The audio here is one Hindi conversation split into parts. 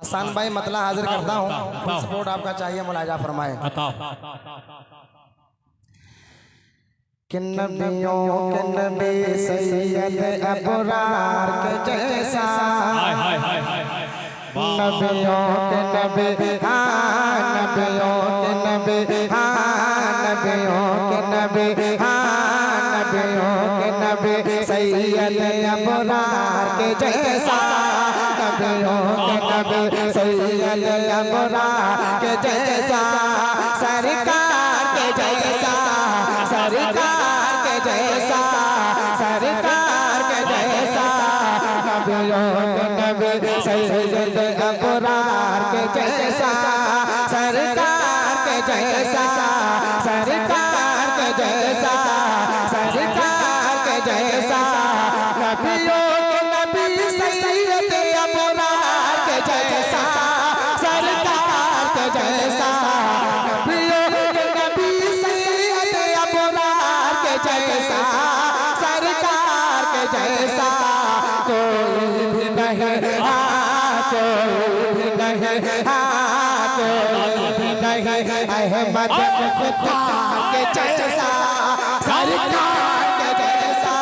सान भाई मतला हाजिर करता हूँ, सपोर्ट आपका चाहिए, मुलाजा फरमाए। कि नबियों के नबी सैयद अबरार के जैसा, नबियों के नबी हाँ, नबियों के नबी हाँ, नबियों के नबी हाँ, नबियों के नबी सैयद अबरार के जैसा, नबियों के नबी सैयद अबरार के जैसा, सरकार के जैसा, सरकार के जैसा, सरकार के जैसा, नबियों के नबी सैयद अबरार के जैसा, सरकार के जैसा, सरकार के जैसा, सरकार के जैसा, नबियों के नबी सैयद अबरार के जैसा, सरकार के जैसा, नबियों के नबी सैयद अबरार के जैसा, सरकार के जैसा, कोई भी नहीं कोई भी नहीं कोई भी नहीं अहमद मुख्तार के जैसा, सरकार के जैसा,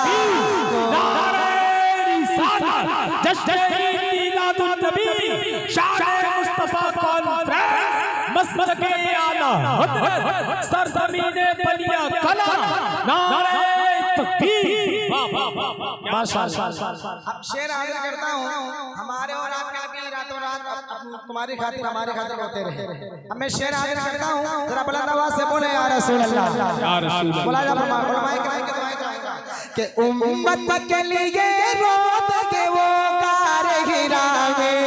सरज़मीने बलिया कला नारे तकबीर। अब शेर हाजिर करता हूँ, हमारे और आपके भी रातों रात तुम्हारी खातिर हमारे खातिर होते रहे। अब मैं शेर हाजिर करता हूँ, जरा बुलंद आवाज से बोले या रसूल अल्लाह, बोला जा कि उम्मत के लिए रोत के वो कार गिरा में,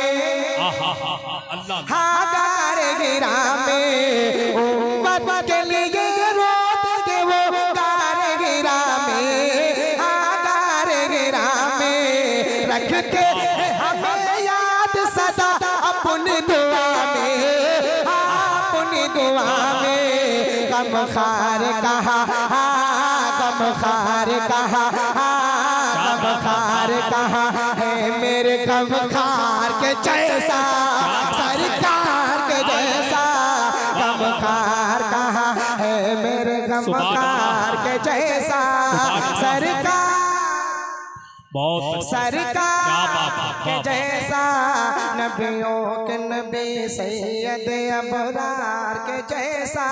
हाँ कार गिरा में, उम्मत के लिए रोत के वो कार गिरा में, हाँ कार गिरा में, रख के हमें याद सदा अपनी दुआ में, अपनी दुआ में, गम खार कहा गम खार कहा, गम खार कहा है मेरे गम खार के जैसा, सरकार के जैसा, गम खार कहा है मेरे गम खार के जैसा, सरकार सरकार के जैसा, नबियों के नबी सैयद अबरार के जैसा,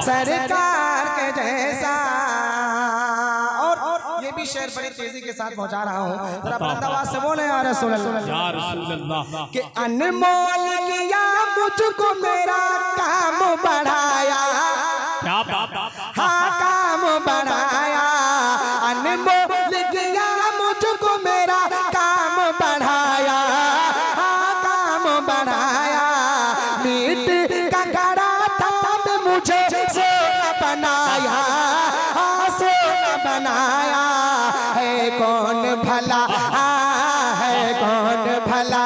सरकार के जैसा। और ये भी शेर बड़ी तेजी के साथ पहुंचा रहा हूँ, जरा बुलंद आवाज से बोले या रसूल अल्लाह, कि अनमोल किया मुझको मेरा काम बढ़ाया, हाँ काम बढ़ाया, अनमोल किया मुझको मेरा काम बढ़ाया, हाँ काम बढ़ाया, मीट का गड़ा था मुझे सोना बनाया, हाँ सोना बनाया, है कौन भला है कौन भला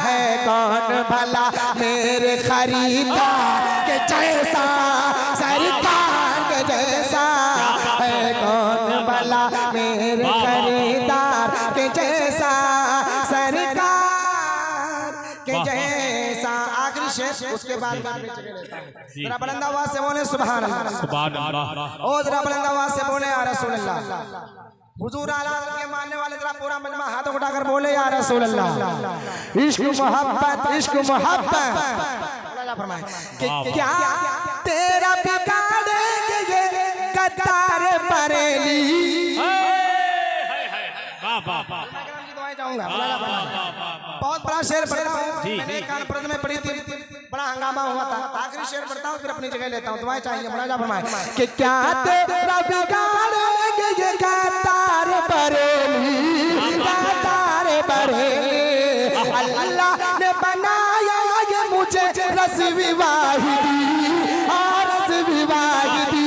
है कौन भला मेरे खरीदार के जैसा, सरकार के जैसा, है कौन भला मेरे खरीदार के जैसा, सरकार के जैसा। आखिरी शेर, उसके बाद जरा बुलंद आवाज से बोले सुभान अल्लाह, सुभान अल्लाह, और जरा बुलंद आवाज से बोले या रसूल अल्लाह, हुजूर आला के मानने वाले जरा पूरा मजमा हाथ उठाकर बोले या रसूल अल्लाह, इश्क मोहब्बत फरमाए कि क्या तेरा बिगाड़ेंगे ये कतार बरेली, बहुत बड़ा शेर पढ़ रहा हूँ, मैंने कानपुर में पढ़ी थी, बड़ा हंगामा हुआ था, आखिरी शेर पढ़ता हूँ फिर अपनी जगह लेता हूँ, दुआएं चाहिए, मुलाजा फरमाए कि क्या तेरा बिगाड़ेंगे ये कतार बरेली, कतार बरेली, अल्लाह ने बनाया ये मुझे रज़वी वाहिदी, रज़वी वाहिदी,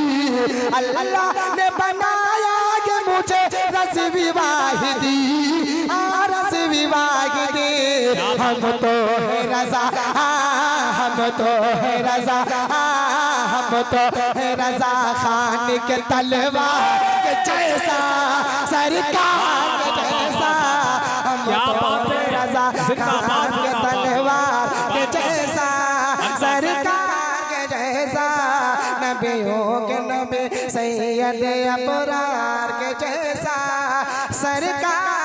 अल्लाह ने बनाया ये मुझे रज़वी वाहिदी, रज़वी वाहिदी, हम तो है रज़ा, हम तो है रज़ा, हम तो है रज़ा खान के तलवार के जैसा, सरकार के जैसा, हम तो है रज़ा खान के तलवार जैसा, नबियों के नबी सैयद अबरार के जैसा, सरकार